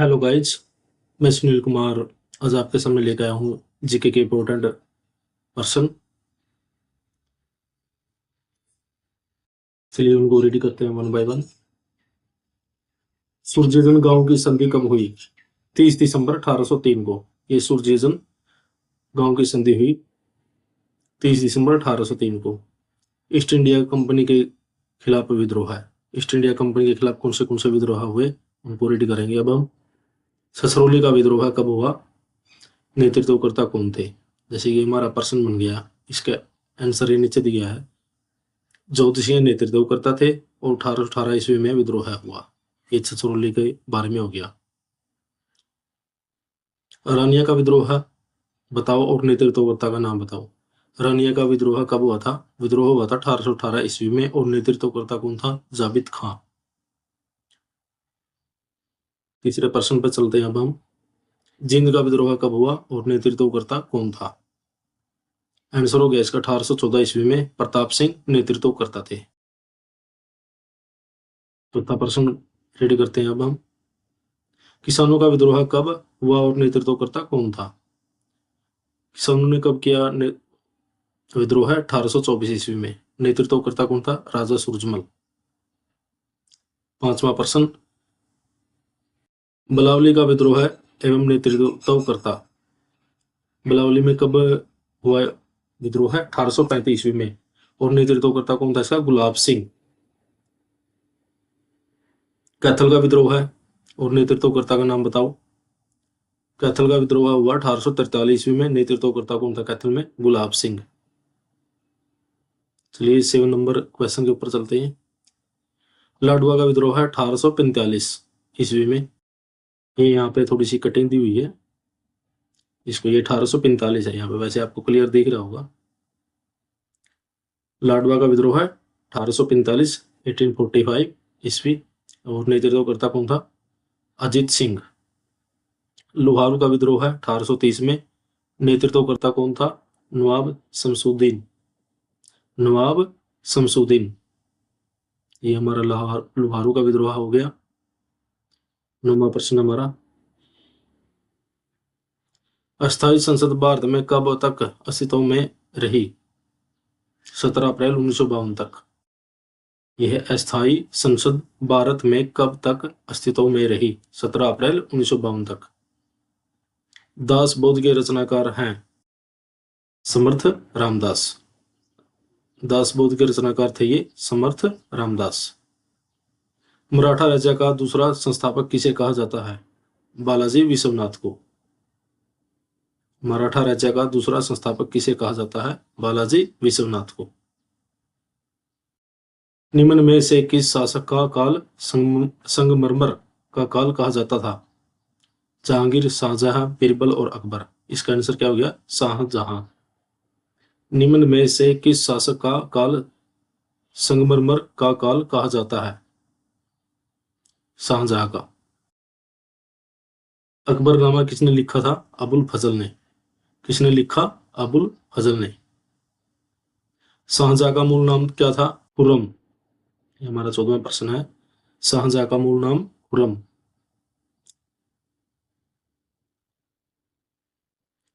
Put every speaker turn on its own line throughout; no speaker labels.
Hello guys, मैं सुनील कुमार आज आपके सामने लेकर आया हूँ जीके के इम्पोर्टेंट पर्सन। चलिए उनको रेडी करते हैं वन बाय वन। सुरजेजन गांव की संधि कब हुई? 30 दिसंबर 1803 को ये सुरजेजन गांव की संधि हुई 30 दिसंबर 1803 को। ईस्ट इंडिया कंपनी के खिलाफ विद्रोह है। ईस्ट इंडिया कंपनी के खिलाफ कौन से विद्रोह हुए उनको रेडी करेंगे अब हम। ससरौली का विद्रोह कब हुआ? नेतृत्वकर्ता कौन थे? जैसे कि हमारा पर्सन बन गया, इसका आंसर ये नीचे दिया है। ज्योतिषीय नेतृत्व करता थे और 1818 ईस्वी में विद्रोह हुआ। ये छछरौली के बारे में हो गया। रानिया का विद्रोह बताओ और नेतृत्वकर्ता का नाम बताओ। रानिया का विद्रोह कब हुआ था? विद्रोह हुआ था 1818 ईस्वी में और नेतृत्वकर्ता कौन था? जाबित खां। तीसरे प्रश्न पर चलते हैं अब हम। जींद का विद्रोह कब हुआ और नेतृत्वकर्ता कौन था? आंसर हो गया इसका 1814 ईस्वी में प्रताप सिंह नेतृत्व करता थे। चौथा प्रश्न रेडी करते हैं अब हम। किसानों का विद्रोह कब हुआ और नेतृत्वकर्ता कौन था? किसानों ने कब किया विद्रोह? 1824 ईस्वी में। नेतृत्वकर्ता कौन था? राजा सूरजमल। पांचवा प्रश्न। बलावली का विद्रोह एवं नेतृत्वकर्ता बलावली में कब हुआ विद्रोह? 1835 ईस्वी में और नेतृत्वकर्ता कौन था इसका? गुलाब सिंह। कैथल का विद्रोह है और नेतृत्वकर्ता का नाम बताओ। कैथल का विद्रोह हुआ 1843 ईस्वी में। नेतृत्वकर्ता कौन था कैथल में? गुलाब सिंह। चलिए 7 नंबर क्वेश्चन के ऊपर चलते हैं। लाडवा का विद्रोह है 1845 ईस्वी में। ये यहाँ पे थोड़ी सी कटिंग दी हुई है इसको, ये 1845 है यहाँ पे, वैसे आपको क्लियर दिख रहा होगा। लाडवा का विद्रोह है 1845 1845 ईस्वी और नेतृत्वकर्ता कौन था? अजीत सिंह। लोहारू का विद्रोह है 1830 में। नेतृत्वकर्ता कौन था? नवाब शमसुद्दीन। नवाब शमसुद्दीन। ये हमारा लोहारू का विद्रोह हो गया। 9वां प्रश्न हमारा। अस्थायी संसद भारत में कब तक अस्तित्व में रही? 17 अप्रैल 1952 तक। यह अस्थायी संसद भारत में कब तक अस्तित्व में रही? 17 अप्रैल 1952 तक। दास बोध के रचनाकार हैं समर्थ रामदास। दास बोध के रचनाकार थे ये समर्थ रामदास। मराठा राज्य का दूसरा संस्थापक किसे कहा जाता है? बालाजी विश्वनाथ को। मराठा राज्य का दूसरा संस्थापक किसे कहा जाता है? बालाजी विश्वनाथ को। निम्न में से किस शासक का काल संगमरमर का काल कहा जाता था? जहांगीर, शाहजहां, बीरबल और अकबर। इसका आंसर क्या हो गया? शाहजहां। निम्न में से किस शासक का काल संगमरमर का काल कहा जाता है? शाहजहां का। अकबरनामा किसने लिखा था? अबुल फजल ने। किसने लिखा? अबुल फजल ने। शाहजहां का मूल नाम क्या था? खुर्रम। ये हमारा 14वां प्रश्न है। शाहजहां का मूल नाम खुर्रम।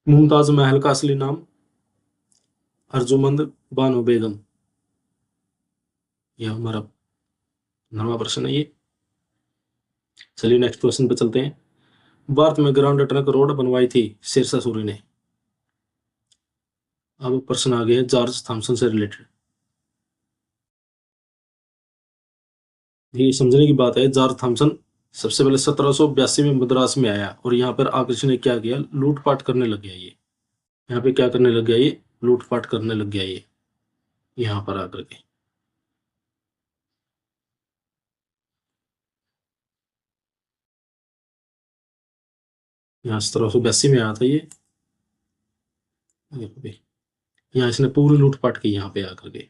मुमताज महल का असली नाम? अर्जुमंद बानो बेगम। यह हमारा 9वां प्रश्न है ये। चलिए नेक्स्ट क्वेश्चन पे चलते हैं। भारत में ग्रांड ट्रंक रोड बनवाई थी शेरशाह सूरी ने। अब प्रश्न आ गए जॉर्ज थॉमसन से रिलेटेड। ये समझने की बात है, जॉर्ज थॉमसन सबसे पहले 1782 में मद्रास में आया और यहाँ पर आकर इसने क्या किया? लूटपाट करने लग गया ये। यहाँ पे क्या करने लग गया ये? लूटपाट करने लग गया ये यहाँ पर आकर के। यहाँ 1782 में आया था ये। यहाँ इसने पूरी लूटपाट की यहाँ पे आकर के।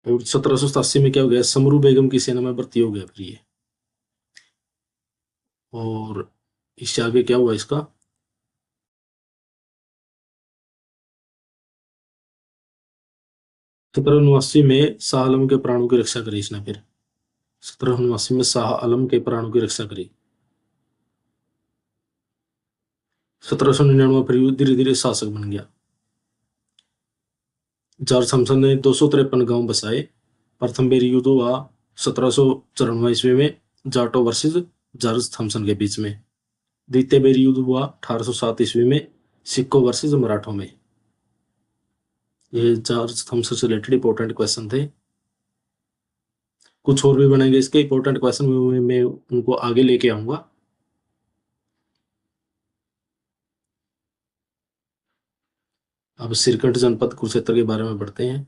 और 1787 में क्या हो गया? समरू बेगम की सेना में भर्ती हो गया फिर ये। और इससे आगे क्या हुआ इसका? 1789 में शाह आलम के प्राणों की रक्षा करी इसने फिर। 1789 में शाह आलम के प्राणों की रक्षा करी। 1799 फिर धीरे धीरे शासक बन गया। जॉर्ज थॉमसन ने 253 गांव बसाए। प्रथम बेर युद्ध हुआ 1794 ईस्वी में जाटो वर्सेस जॉर्ज थॉमसन के बीच में। द्वितीय बेर युद्ध हुआ 1807 ईस्वी में सिक्को वर्सेस मराठों में। ये जॉर्ज थॉमसन से रिलेटेड इंपॉर्टेंट क्वेश्चन थे। कुछ और भी बनेंगे इसके इंपॉर्टेंट क्वेश्चन में मैं उनको आगे लेके आऊंगा। अब सिरकंठ जनपद कुरुक्षेत्र के बारे में पढ़ते हैं।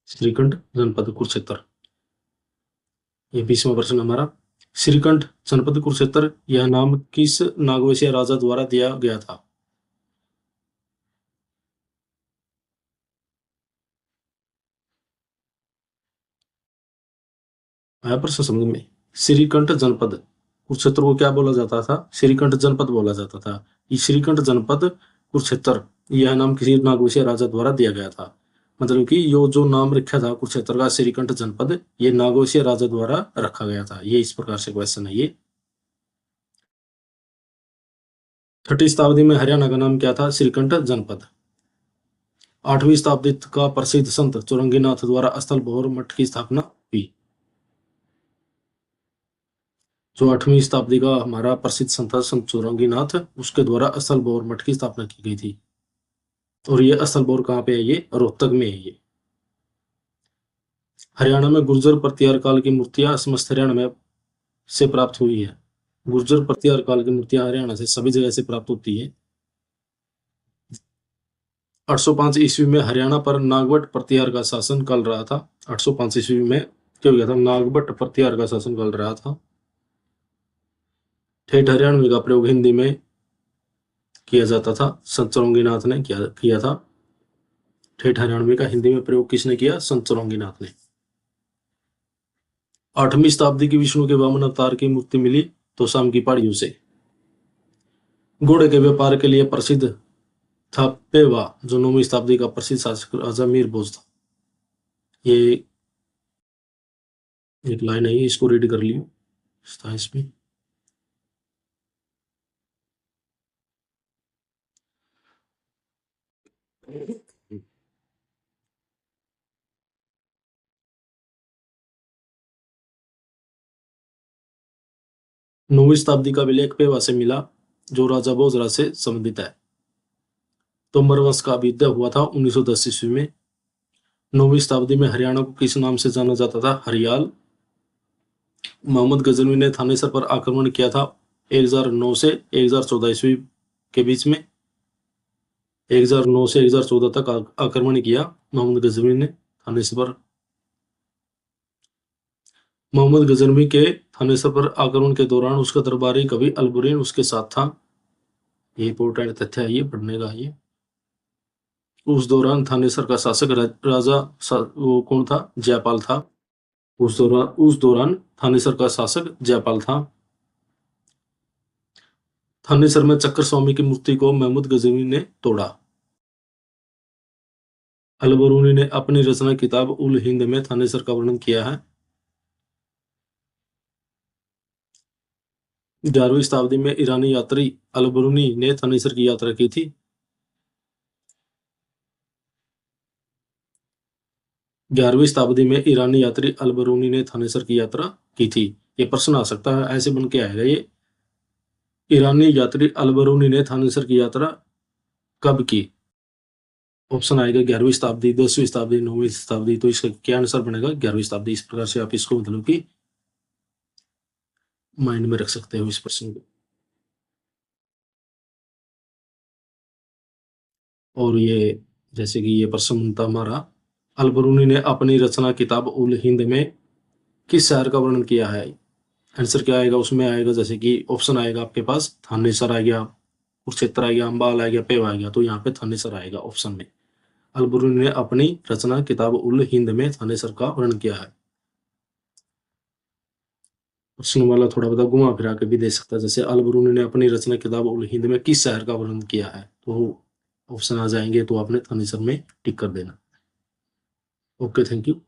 श्रीकंठ जनपद कुरुक्षेत्र, ये 20वां प्रश्न हमारा। श्रीकंठ जनपद कुरुक्षेत्र यह नाम किस नागवंशीय राजा द्वारा दिया गया था? आया प्रश्न समझ में? श्रीकंठ जनपद कुरुक्षेत्र को क्या बोला जाता था? श्रीकंठ जनपद बोला जाता था। ये श्रीकंठ जनपद कुरुक्षेत्र यह नाम किसी नागवंशीय राजा द्वारा दिया गया था। मतलब कि यो जो नाम रखा था कुरुक्षेत्र का श्रीकंठ जनपद, ये नागवंशीय राजा द्वारा रखा गया था। ये इस प्रकार से क्वेश्चन है ये। 6ठी शताब्दी में हरियाणा का नाम क्या था? श्रीकंठ जनपद। 8वीं शताब्दी का प्रसिद्ध संत चौरंगीनाथ द्वारा स्थल भोर मठ की स्थापना हुई। जो 8वीं शताब्दी का हमारा प्रसिद्ध संत संत चौरंगीनाथ, उसके द्वारा स्थल भोर मठ की स्थापना की गई थी। और ये स्थल भोर कहाँ पे है? ये रोहतक में है। ये हरियाणा में गुर्जर प्रतिहार काल की मूर्तियां समस्त हरियाणा में से प्राप्त हुई है। गुर्जर प्रतिहार काल की मूर्तियां हरियाणा से सभी जगह से प्राप्त होती है। 805 ईस्वी में हरियाणा पर नागभट्ट प्रतिहार का शासन चल रहा था। 805 ईस्वी में क्या हो गया था? नागभट्ट प्रतिहार का शासन चल रहा था। ठेठ हरियाणवी का प्रयोग हिंदी में किया जाता था। संत चौरंगीनाथ ने किया था। ठेठ हरियाणवी का हिंदी में प्रयोग किसने किया? संत चौरंगीनाथ ने। 8वीं शताब्दी की विष्णु के वामन अवतार की मूर्ति मिली तोशाम की पहाड़ियों से। घोड़े के व्यापार के लिए प्रसिद्ध था पेवा, जो 9वीं शताब्दी का प्रसिद्ध शासक राजा मीर भोज था। ये एक लाइन है, इसको रीड कर लियो। 27वीं 9वीं शताब्दी का विलेख पेवा से मिला, जो राजा भोजराज से संबंधित है। तोमर वंश का अभ्युदय हुआ था 1910 ईस्वी में। 9वीं शताब्दी में हरियाणा को किस नाम से जाना जाता था? हरियाल। मोहम्मद गजनवी ने थानेसर पर आक्रमण किया था 1009 से 1014 ईस्वी के बीच में। 1009 से 1014 तक आक्रमण किया मोहम्मद गजनवी ने थानेसर पर। मोहम्मद गजनवी के थानेसर पर आक्रमण के दौरान उसका दरबारी कवि अलबुरीन उसके साथ था। ये इंपॉर्टेंट तथ्य है, ये पढ़ने का। ये उस दौरान थानेसर का शासक राजा वो कौन था? जयपाल था। उस दौरान थानेसर का शासक जयपाल था। थानेसर में चक्कर स्वामी की मूर्ति को महमूद गजनवी ने तोड़ा। अलबरूनी ने अपनी रचना किताब उल हिंद में थानेसर का वर्णन किया है। 11वीं शताब्दी में ईरानी यात्री अलबरूनी ने थानेसर की यात्रा की थी। 11वीं शताब्दी में ईरानी यात्री अलबरूनी ने थानेसर की यात्रा की थी। ये प्रश्न आ सकता है, ऐसे बन के आएगा ये। ईरानी यात्री अलबरूनी ने थानेसर की यात्रा कब की? ऑप्शन आएगा 11वीं शताब्दी, 10वीं शताब्दी, 9वीं शताब्दी। तो इसका क्या आंसर बनेगा? 11वीं शताब्दी। इस प्रकार से आप इसको मतलब कि माइंड में रख सकते हो इस प्रश्न को। और ये जैसे कि ये प्रश्न था हमारा, अलबरूनी ने अपनी रचना किताब उल हिंद में किस शहर का वर्णन किया है? आंसर क्या आएगा उसमें? आएगा जैसे कि ऑप्शन आएगा आपके पास, थानेसर आ गया, कुरुक्षेत्र आ गया, अंबाल आ गया, पेवा आ गया। तो यहाँ पे थानेसर आएगा ऑप्शन में। अलबरूनी ने अपनी रचना किताब उल हिंद में थानेसर का वर्णन किया है। प्रश्न वाला थोड़ा बहुत घुमा फिरा के भी दे सकता है, जैसे अल बरूनी ने अपनी रचना किताब उल हिंद में किस शहर का वर्णन किया है, तो ऑप्शन आ जाएंगे, तो आपने आंसर में टिक कर देना। Okay, thank you.